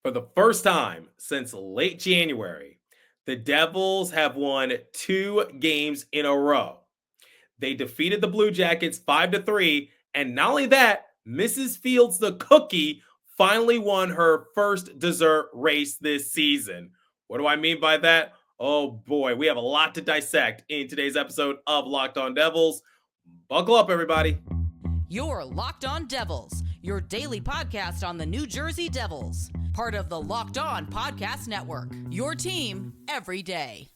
For the first time since late January, the Devils have won 2 games in a row. They defeated the Blue Jackets 5-3, and not only that, Mrs. Fields the Cookie finally won her first dessert race this season. What do I mean by that? Oh boy, we have a lot to dissect in today's episode of Locked On Devils. Buckle up, everybody. You're Locked On Devils, your daily podcast on the New Jersey Devils, part of the Locked On Podcast Network, your team every day.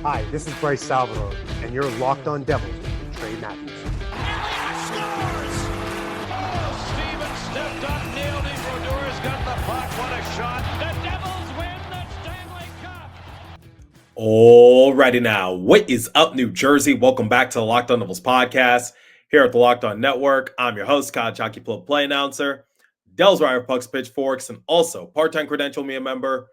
Hi, this is Bryce Salvador, and you're Locked On Devils with Trey Matthews. Elliott scores! Oh, Stevens stepped up, nailed it. Brodor's got the puck. What a shot. The Devils win the Stanley Cup. Alrighty now, what is up, New Jersey? Welcome back to the Locked On Devils podcast here at the Locked On Network. I'm your host, Kyle Jockey Play announcer, Devils Wire Pucks Pitchforks, and also part-time credential media member,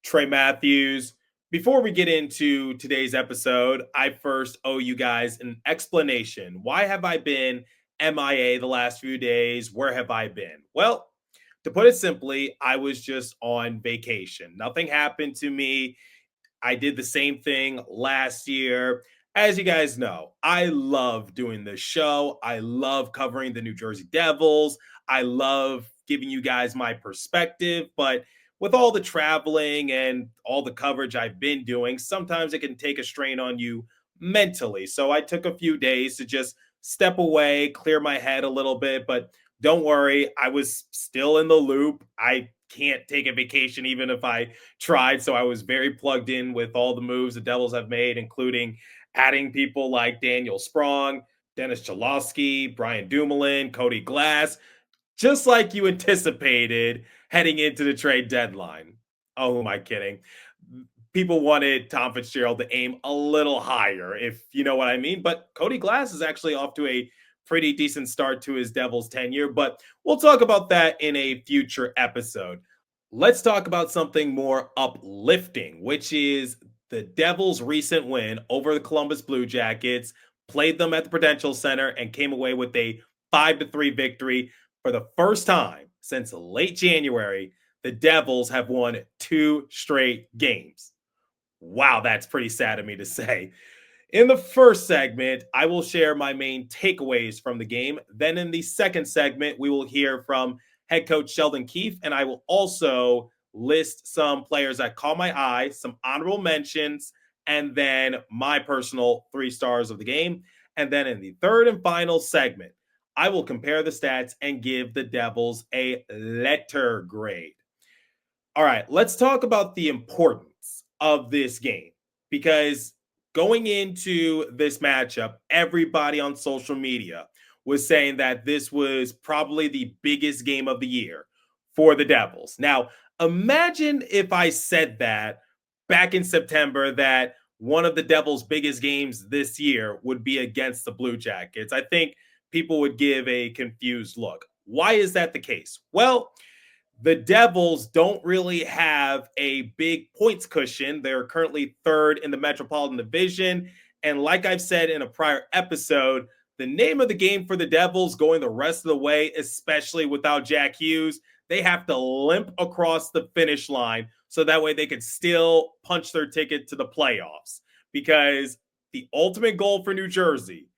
Trey Matthews. Before we get into today's episode, I first owe you guys an explanation. Why have I been MIA the last few days? Where have I been? Well, to put it simply, I was just on vacation. Nothing happened to me. I did the same thing last year. As you guys know, I love doing this show. I love covering the New Jersey Devils. I love giving you guys my perspective, but with all the traveling and all the coverage I've been doing, sometimes it can take a strain on you mentally. So I took a few days to just step away, clear my head a little bit, but don't worry, I was still in the loop. I can't take a vacation even if I tried. So I was very plugged in with all the moves the Devils have made, including adding people like Daniel Sprong, Dennis Cholowski, Brian Dumoulin, Cody Glass, just like you anticipated heading into the trade deadline. Oh, who am I kidding? People wanted Tom Fitzgerald to aim a little higher, if you know what I mean. But Cody Glass is actually off to a pretty decent start to his Devils tenure. But we'll talk about that in a future episode. Let's talk about something more uplifting, which is the Devils' recent win over the Columbus Blue Jackets. Played them at the Prudential Center and came away with a 5-3 victory. For the first time since late January, the Devils have won 2 straight games. Wow, that's pretty sad of me to say. In the first segment, I will share my main takeaways from the game. Then in the second segment, we will hear from head coach Sheldon Keefe, and I will also list some players that caught my eye, some honorable mentions, and then my personal 3 stars of the game. And then in the third and final segment, I will compare the stats and give the Devils a letter grade. All right, let's talk about the importance of this game, because going into this matchup, everybody on social media was saying that this was probably the biggest game of the year for the Devils. Now, imagine if I said that back in September, that one of the Devils' biggest games this year would be against the Blue Jackets. I think people would give a confused look. Why is that the case? Well, the Devils don't really have a big points cushion. They're currently 3rd in the Metropolitan Division. And like I've said in a prior episode, the name of the game for the Devils going the rest of the way, especially without Jack Hughes, they have to limp across the finish line so that way they could still punch their ticket to the playoffs. Because the ultimate goal for New Jersey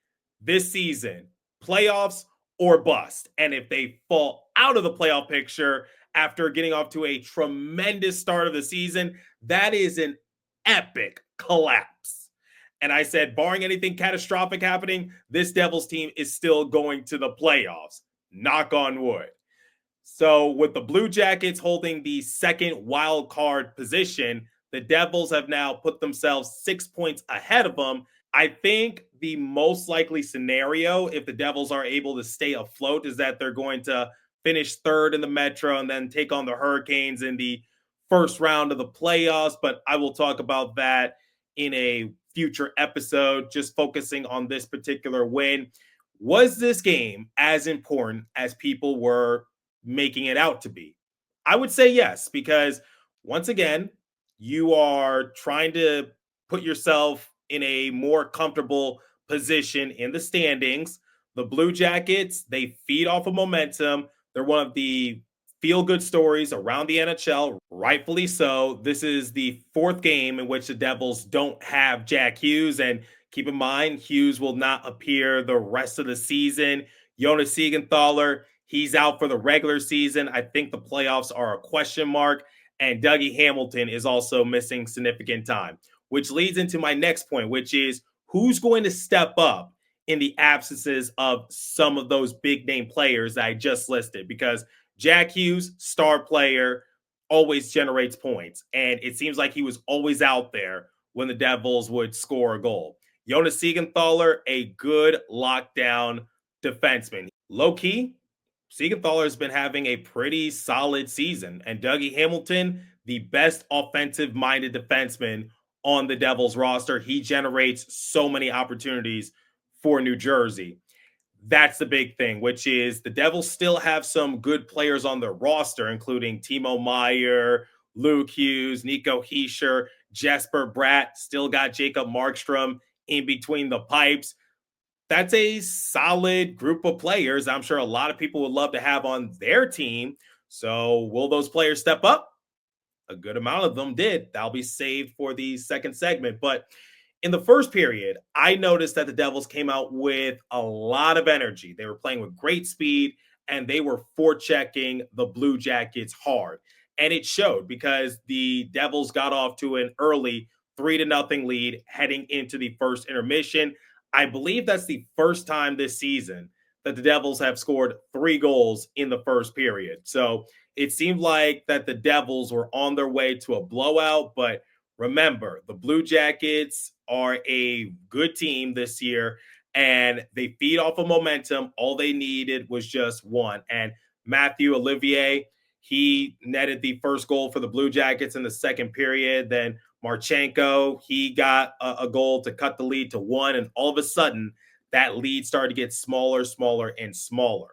this season, playoffs or bust. And if they fall out of the playoff picture after getting off to a tremendous start of the season, that is an epic collapse. And I said, barring anything catastrophic happening, this Devils team is still going to the playoffs. Knock on wood. So with the Blue Jackets holding the second wild card position, the Devils have now put themselves 6 points ahead of them. I think the most likely scenario, if the Devils are able to stay afloat, is that they're going to finish 3rd in the Metro and then take on the Hurricanes in the first round of the playoffs. But I will talk about that in a future episode, just focusing on this particular win. Was this game as important as people were making it out to be? I would say yes, because once again, you are trying to put yourself in a more comfortable position in the standings. The Blue Jackets, they feed off of momentum. They're one of the feel-good stories around the NHL, rightfully so. This is the fourth game in which the Devils don't have Jack Hughes, and keep in mind, Hughes will not appear the rest of the season. Jonas Siegenthaler, he's out for the regular season. I think the playoffs are a question mark, and Dougie Hamilton is also missing significant time, which leads into my next point, which is who's going to step up in the absences of some of those big name players that I just listed, because Jack Hughes, star player, always generates points. And it seems like he was always out there when the Devils would score a goal. Jonas Siegenthaler, a good lockdown defenseman. Low key, Siegenthaler has been having a pretty solid season. And Dougie Hamilton, the best offensive minded defenseman on the Devils roster. He generates so many opportunities for New Jersey. That's the big thing, which is the Devils still have some good players on their roster, including Timo Meier, Luke Hughes, Nico Hischier, Jesper Bratt, still got Jacob Markstrom in between the pipes. That's a solid group of players I'm sure a lot of people would love to have on their team. So will those players step up? A good amount of them did. That'll be saved for the second segment. But in the first period, I noticed that the Devils came out with a lot of energy. They were playing with great speed and they were forechecking the Blue Jackets hard. And it showed because the Devils got off to an early 3-0 lead heading into the first intermission. I believe that's the first time this season that the Devils have scored 3 goals in the first period. So it seemed like that the Devils were on their way to a blowout, but remember, the Blue Jackets are a good team this year and they feed off of momentum. All they needed was just one. And Matthew Olivier, he netted the first goal for the Blue Jackets in the second period. Then Marchenko, he got a goal to cut the lead to 1. And all of a sudden, that lead started to get smaller, smaller, and smaller.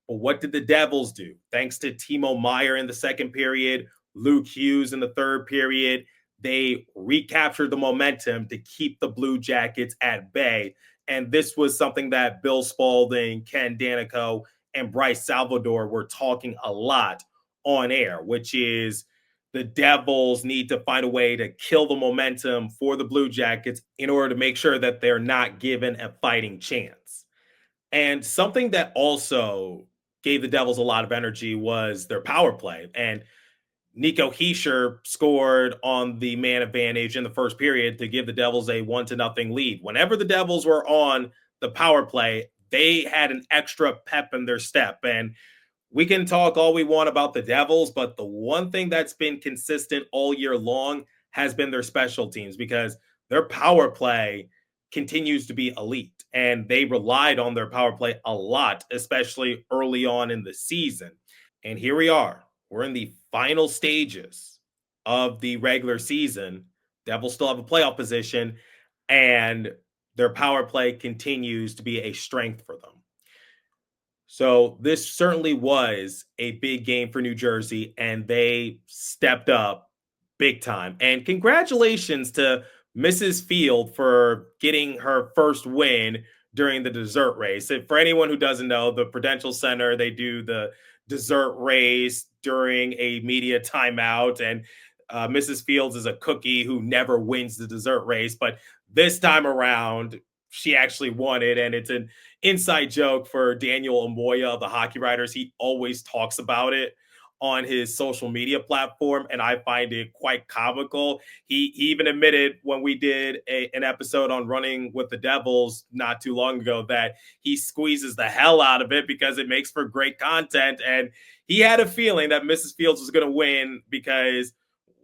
But what did the Devils do? Thanks to Timo Meier in the second period, Luke Hughes in the third period, they recaptured the momentum to keep the Blue Jackets at bay. And this was something that Bill Spaulding, Ken Danico, and Bryce Salvador were talking a lot on air, which is the Devils need to find a way to kill the momentum for the Blue Jackets in order to make sure that they're not given a fighting chance. And something that also gave the Devils a lot of energy was their power play. And Nico Hischier scored on the man advantage in the first period to give the Devils a 1-0 lead. Whenever the Devils were on the power play, they had an extra pep in their step. And we can talk all we want about the Devils, but the one thing that's been consistent all year long has been their special teams, because their power play continues to be elite. And they relied on their power play a lot, especially early on in the season. And here we are. We're in the final stages of the regular season. Devils still have a playoff position, and their power play continues to be a strength for them. So this certainly was a big game for New Jersey, and they stepped up big time. And congratulations to Mrs. Field for getting her first win during the dessert race. And for anyone who doesn't know, the Prudential Center, they do the dessert race during a media timeout. And Mrs. Fields is a cookie who never wins the dessert race. But this time around, she actually won it. And it's an inside joke for Daniel Amoya of the Hockey Writers. He always talks about it on his social media platform, and I find it quite comical. He even admitted when we did an episode on running with the Devils not too long ago that he squeezes the hell out of it because it makes for great content. And he had a feeling that Mrs. Fields was going to win because,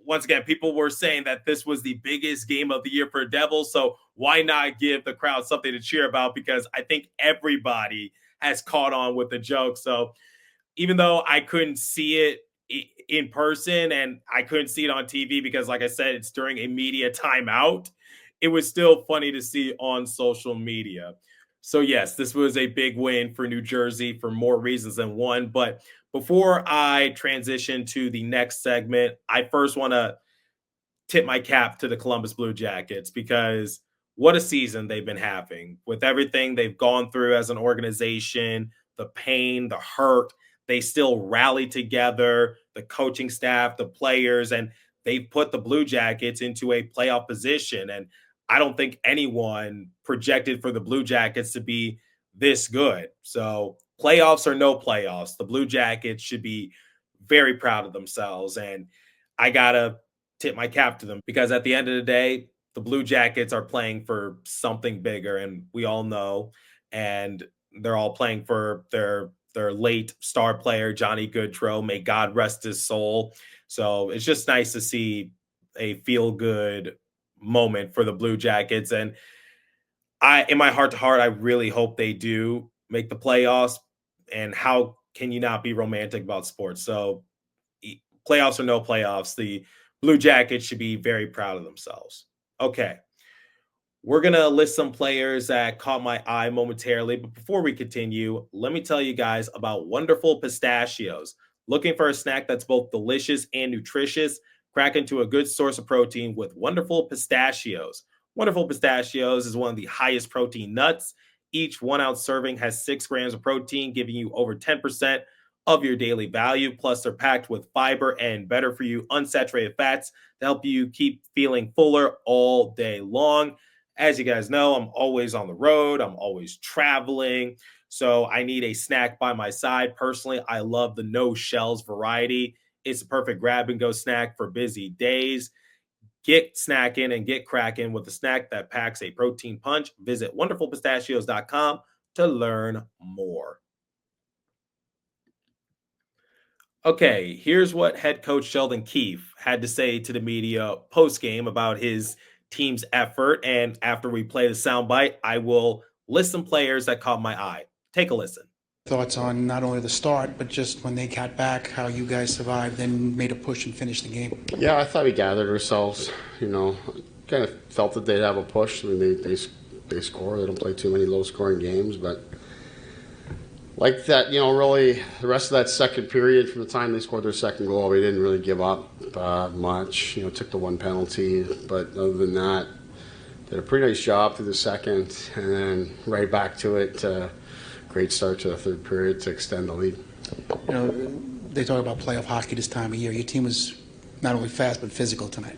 once again, people were saying that this was the biggest game of the year for Devils. So why not give the crowd something to cheer about? Because I think everybody has caught on with the joke. So even though I couldn't see it in person and I couldn't see it on TV because, like I said, it's during a media timeout, it was still funny to see on social media. So yes, this was a big win for New Jersey for more reasons than one. But before I transition to the next segment, I first want to tip my cap to the Columbus Blue Jackets, because what a season they've been having with everything they've gone through as an organization, the pain, the hurt. they still rally together, the coaching staff, the players, and they've put the Blue Jackets into a playoff position. And I don't think anyone projected for the Blue Jackets to be this good. So playoffs or no playoffs, the Blue Jackets should be very proud of themselves. And I got to tip my cap to them because at the end of the day, the Blue Jackets are playing for something bigger, and we all know. And they're all playing for their late star player, Johnny Gaudreau. May God rest his soul. So it's just nice to see a feel-good moment for the Blue Jackets. And in my heart to heart, I really hope they do make the playoffs. And how can you not be romantic about sports? So playoffs or no playoffs, the Blue Jackets should be very proud of themselves. Okay. We're going to list some players that caught my eye momentarily. But before we continue, let me tell you guys about Wonderful Pistachios. Looking for a snack that's both delicious and nutritious? Crack into a good source of protein with Wonderful Pistachios. Wonderful Pistachios is one of the highest protein nuts. Each 1 ounce serving has 6 grams of protein, giving you over 10% of your daily value. Plus, they're packed with fiber and better for you unsaturated fats to help you keep feeling fuller all day long. As you guys know, I'm always on the road. I'm always traveling. So I need a snack by my side. Personally, I love the no shells variety. It's a perfect grab and go snack for busy days. Get snackin and get crackin with a snack that packs a protein punch. Visit wonderfulpistachios.com to learn more. Okay, here's what head coach Sheldon Keefe had to say to the media post-game about his team's effort. And after we play the soundbite, I will list some players that caught my eye. Take a listen. Thoughts on not only the start, but just when they got back, how you guys survived and made a push and finished the game? Yeah, I thought we gathered ourselves. Kind of felt that they'd have a push. I mean, they score. They don't play too many low-scoring games, but like that, really the rest of that second period, from the time they scored their second goal, we didn't really give up much. Took the one penalty, but other than that, did a pretty nice job through the second, and then right back to it. Great start to the third period to extend the lead. They talk about playoff hockey this time of year. Your team was not only fast but physical tonight.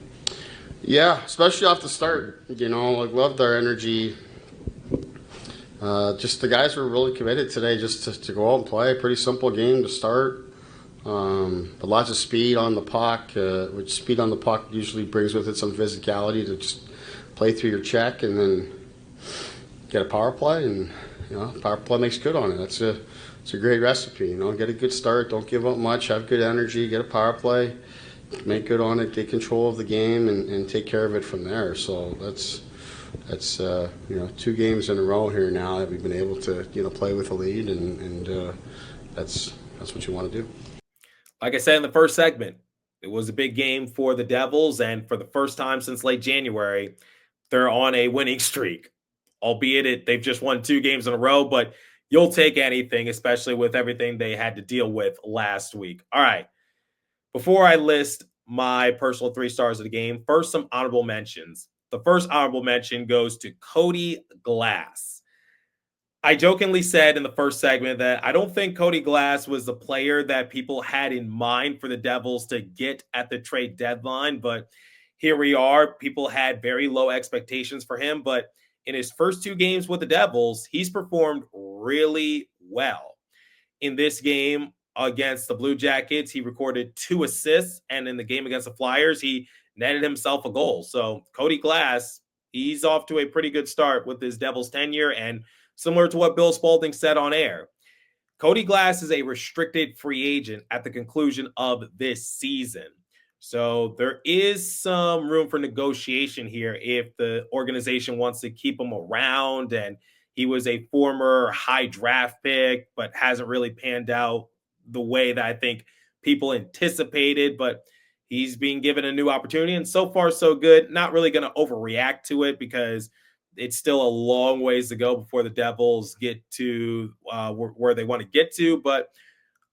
Yeah, especially off the start. I loved their energy. Just the guys were really committed today just to go out and play. Pretty simple game to start. But lots of speed on the puck, which speed on the puck usually brings with it some physicality to just play through your check and then get a power play. And, power play makes good on it. It's a great recipe. Get a good start, don't give up much, have good energy, get a power play, make good on it, get control of the game, and take care of it from there. So that's 2 games in a row here now that we've been able to play with a lead, and that's what you want to do. Like I said in the first segment, it was a big game for the Devils, and for the first time since late January, they're on a winning streak. Albeit they've just won 2 games in a row, but you'll take anything, especially with everything they had to deal with last week. All right. Before I list my personal 3 stars of the game, first, some honorable mentions. The first honorable mention goes to Cody Glass. I jokingly said in the first segment that I don't think Cody Glass was the player that people had in mind for the Devils to get at the trade deadline, but here we are. People had very low expectations for him, but in his first 2 games with the Devils, he's performed really well. In this game against the Blue Jackets, he recorded 2 assists, and in the game against the Flyers, he netted himself a goal. So Cody Glass, he's off to a pretty good start with his Devils tenure, and similar to what Bill Spaulding said on air, Cody Glass is a restricted free agent at the conclusion of this season. So there is some room for negotiation here if the organization wants to keep him around. And he was a former high draft pick, but hasn't really panned out the way that I think people anticipated. But he's being given a new opportunity, and so far so good. Not really going to overreact to it because it's still a long ways to go before the Devils get to where they want to get to. But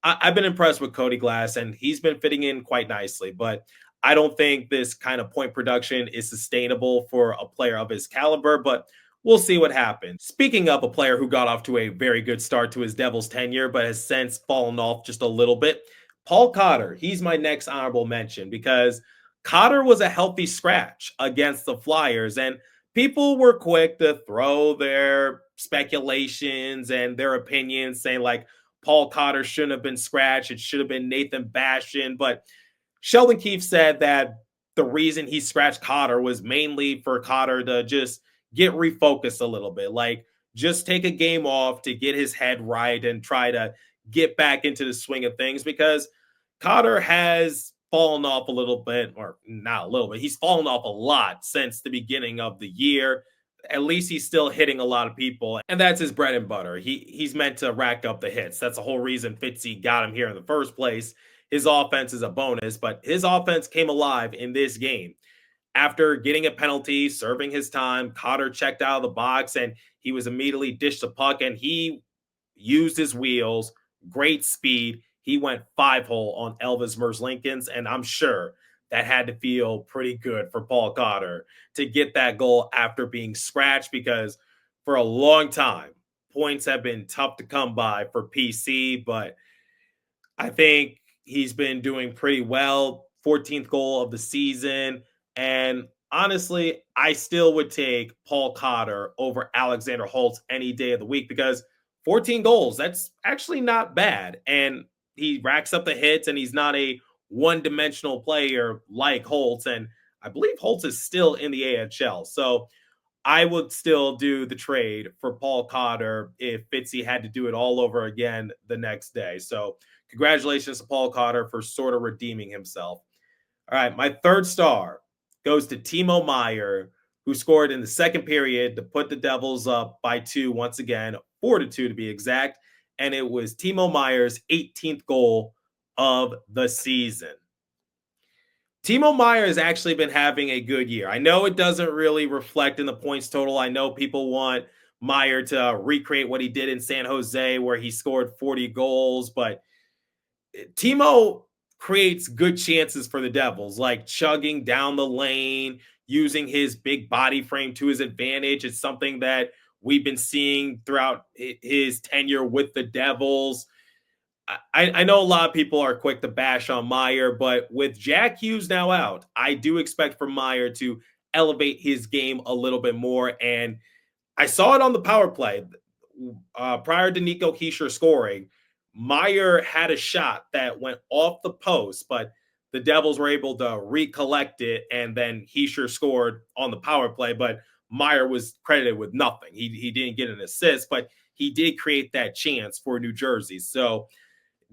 I've been impressed with Cody Glass, and he's been fitting in quite nicely. But I don't think this kind of point production is sustainable for a player of his caliber. But we'll see what happens. Speaking of a player who got off to a very good start to his Devils tenure, but has since fallen off just a little bit, Paul Cotter. He's my next honorable mention because Cotter was a healthy scratch against the Flyers, and people were quick to throw their speculations and their opinions saying like Paul Cotter shouldn't have been scratched. It should have been Nathan Bastian. But Sheldon Keefe said that the reason he scratched Cotter was mainly for Cotter to just get refocused a little bit. Like just take a game off to get his head right and try to get back into the swing of things because Cotter has fallen off a little bit, or not a little bit. He's fallen off a lot since the beginning of the year. At least he's still hitting a lot of people, and that's his bread and butter. He's meant to rack up the hits. That's the whole reason Fitzy got him here in the first place. His offense is a bonus, but his offense came alive in this game. After getting a penalty, serving his time, Cotter checked out of the box, and he was immediately dished the puck, and he used his wheels, great speed. He went 5-hole on Elvis Merzlikins, and I'm sure that had to feel pretty good for Paul Cotter to get that goal after being scratched because for a long time, points have been tough to come by for PC, but I think he's been doing pretty well. 14th goal of the season. And honestly, I still would take Paul Cotter over Alexander Holtz any day of the week because 14 goals, that's actually not bad. And he racks up the hits and he's not a one-dimensional player like Holtz. And I believe Holtz is still in the AHL. So I would still do the trade for Paul Cotter if Fitzy had to do it all over again the next day. So congratulations to Paul Cotter for sort of redeeming himself. All right, my third star goes to Timo Meier, who scored in the second period to put the Devils up by 2 once again, 4-2 to be exact. And it was Timo Meier's 18th goal of the season. Timo Meier has actually been having a good year. I know it doesn't really reflect in the points total. I know people want Meier to recreate what he did in San Jose where he scored 40 goals, but Timo creates good chances for the Devils, like chugging down the lane, using his big body frame to his advantage. It's something that we've been seeing throughout his tenure with the Devils. I know a lot of people are quick to bash on Meier, but with Jack Hughes now out, I do expect for Meier to elevate his game a little bit more. And I saw it on the power play. Prior to Nico Hischier scoring, Meier had a shot that went off the post, but the Devils were able to recollect it, and then Hischier scored on the power play, but Meier was credited with nothing. He didn't get an assist, but he did create that chance for New Jersey. So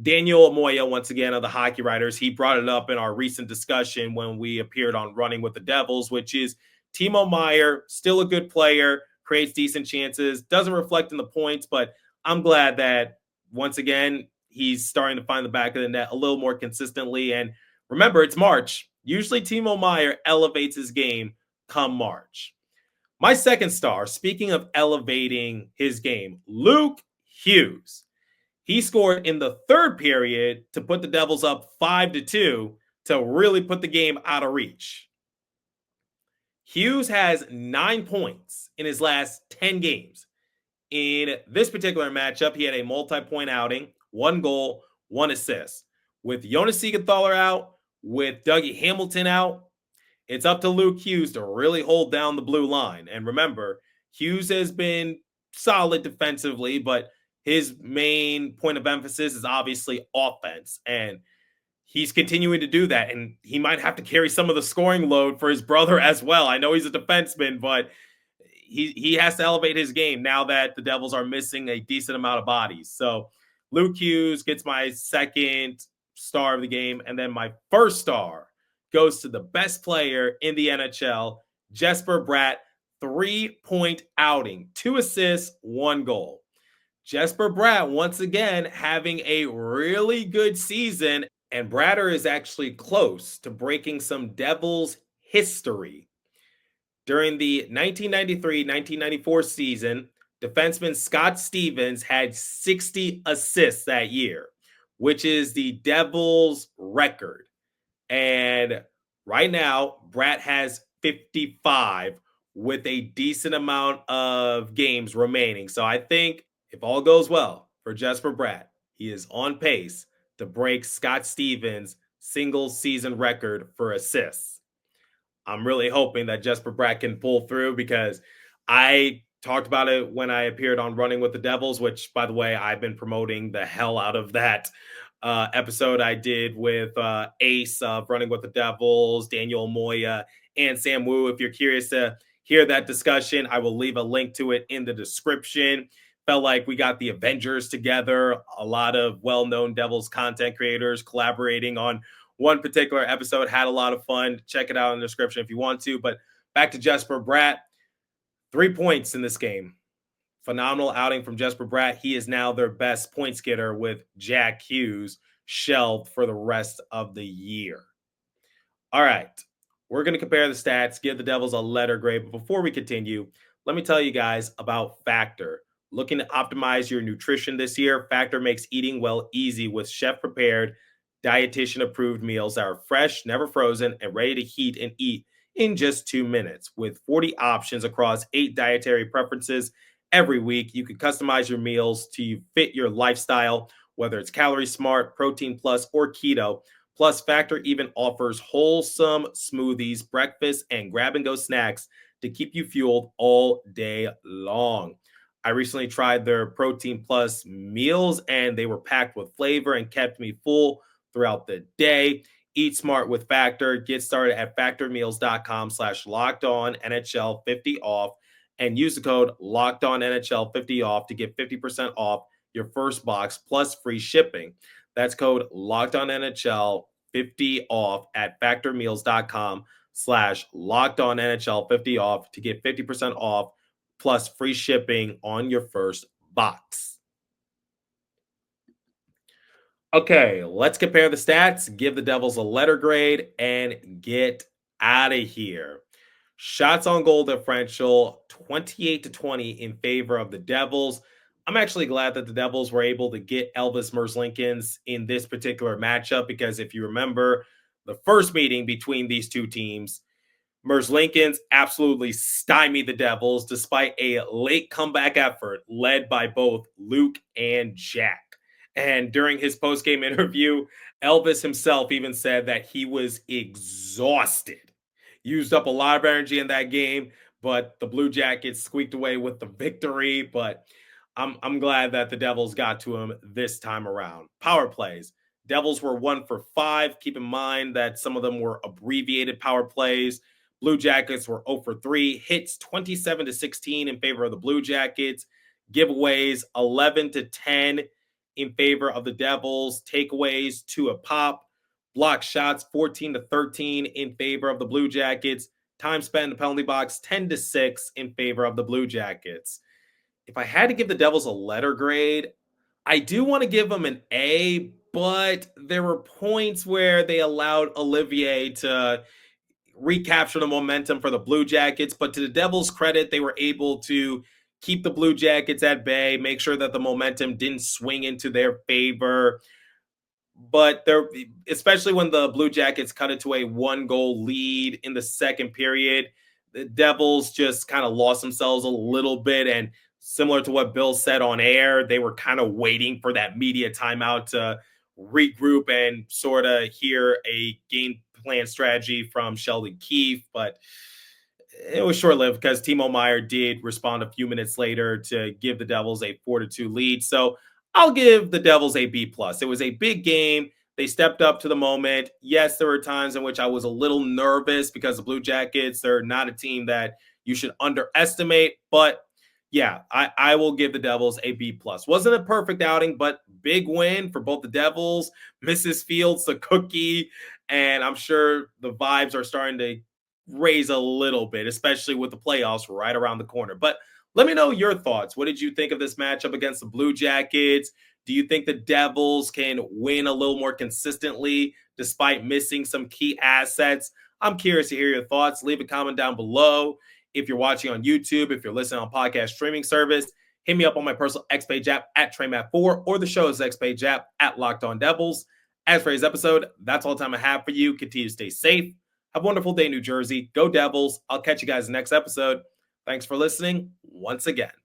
Daniel Amoya, once again, of the Hockey Writers, he brought it up in our recent discussion when we appeared on Running with the Devils, which is Timo Meier, still a good player, creates decent chances, doesn't reflect in the points, but I'm glad that, once again, he's starting to find the back of the net a little more consistently. And remember, it's March. Usually Timo Meier elevates his game come March. My second star, speaking of elevating his game, Luke Hughes. He scored in the third period to put the Devils up 5-2 to really put the game out of reach. Hughes has 9 points in his last 10 games. In this particular matchup, he had a multi-point outing, 1 goal, 1 assist. With Jonas Siegenthaler out, with Dougie Hamilton out, it's up to Luke Hughes to really hold down the blue line. And remember, Hughes has been solid defensively, but his main point of emphasis is obviously offense. And he's continuing to do that. And he might have to carry some of the scoring load for his brother as well. I know he's a defenseman, but he has to elevate his game now that the Devils are missing a decent amount of bodies. So Luke Hughes gets my second star of the game. And then my first star goes to the best player in the NHL, Jesper Bratt, 3-point outing, 2 assists, 1 goal. Jesper Bratt, once again, having a really good season, and Bratter is actually close to breaking some Devils history. During the 1993-1994 season, defenseman Scott Stevens had 60 assists that year, which is the Devils' record. And right now, Bratt has 55 with a decent amount of games remaining. So I think if all goes well for Jesper Bratt, he is on pace to break Scott Stevens' single season record for assists. I'm really hoping that Jesper Bratt can pull through because I talked about it when I appeared on Running with the Devils, which, by the way, I've been promoting the hell out of that episode I did with Ace of Running with the Devils, Daniel Moya, and Sam Wu. If you're curious to hear that discussion, I will leave a link to it in the description. Felt like we got the Avengers together, a lot of well-known Devils content creators collaborating on one particular episode. Had a lot of fun. Check it out in the description if you want to. But back to Jesper Bratt. 3 points in this game. Phenomenal outing from Jesper Bratt. He is now their best points getter with Jack Hughes shelved for the rest of the year. All right. We're going to compare the stats, give the Devils a letter grade. But before we continue, let me tell you guys about Factor. Looking to optimize your nutrition this year, Factor makes eating well easy with chef-prepared, dietitian-approved meals that are fresh, never frozen, and ready to heat and eat in just 2 minutes. With 40 options across 8 dietary preferences every week, you can customize your meals to fit your lifestyle, whether it's calorie smart, protein plus, or keto. Plus, Factor even offers wholesome smoothies, breakfast, and grab-and-go snacks to keep you fueled all day long. I recently tried their Protein Plus meals, and they were packed with flavor and kept me full throughout the day. Eat smart with Factor. Get started at factormeals.com/lockedonnhl50 off and use the code LockedOnNHL50 off to get 50% off your first box plus free shipping. That's code LockedOnNHL50 off at factormeals.com/LockedOnNHL50 off to get 50% off plus free shipping on your first box. Okay, let's compare the stats, give the Devils a letter grade, and get out of here. Shots on goal differential 28-20 in favor of the Devils. I'm actually glad that the Devils were able to get Elvis Merzlikins in this particular matchup because if you remember the first meeting between these two teams, Merzlikins absolutely stymied the Devils despite a late comeback effort led by both Luke and Jack. And during his post-game interview, Elvis himself even said that he was exhausted. Used up a lot of energy in that game, but the Blue Jackets squeaked away with the victory. But I'm glad that the Devils got to him this time around. Power plays. Devils were 1 for 5. Keep in mind that some of them were abbreviated power plays. Blue Jackets were 0 for 3. Hits 27-16 in favor of the Blue Jackets. Giveaways 11-10 in favor of the Devils. Takeaways 2 a pop. Block shots 14-13 in favor of the Blue Jackets. Time spent in the penalty box 10-6 in favor of the Blue Jackets. If I had to give the Devils a letter grade, I do want to give them an A, but there were points where they allowed Olivier to recapture the momentum for the Blue Jackets. But to the Devils' credit, they were able to keep the Blue Jackets at bay, make sure that the momentum didn't swing into their favor. But there, especially when the Blue Jackets cut into a 1-goal lead in the second period, the Devils just kind of lost themselves a little bit. And similar to what Bill said on air, they were kind of waiting for that media timeout to regroup and sort of hear a game plan strategy from Sheldon Keefe. But it was short-lived because Timo Meier did respond a few minutes later to give the Devils a 4-2 lead. So I'll give the Devils a B+. It was a big game. They stepped up to the moment. Yes, there were times in which I was a little nervous because the Blue Jackets, they're not a team that you should underestimate. But yeah, I will give the Devils a B+. Wasn't a perfect outing, but big win for both the Devils, Mrs. Fields, the cookie, and I'm sure the vibes are starting to raise a little bit, especially with the playoffs right around the corner. But let me know your thoughts. What did you think of this matchup against the Blue Jackets? Do you think the Devils can win a little more consistently despite missing some key assets? I'm curious to hear your thoughts. Leave a comment down below. If you're watching on YouTube, if you're listening on podcast streaming service, hit me up on my personal X page app at TreyMatt4 or the show's X page app at Locked On Devils. As for today's episode, that's all the time I have for you. Continue to stay safe, Have a wonderful day, New Jersey. Go Devils. I'll catch you guys next episode. Thanks for listening once again.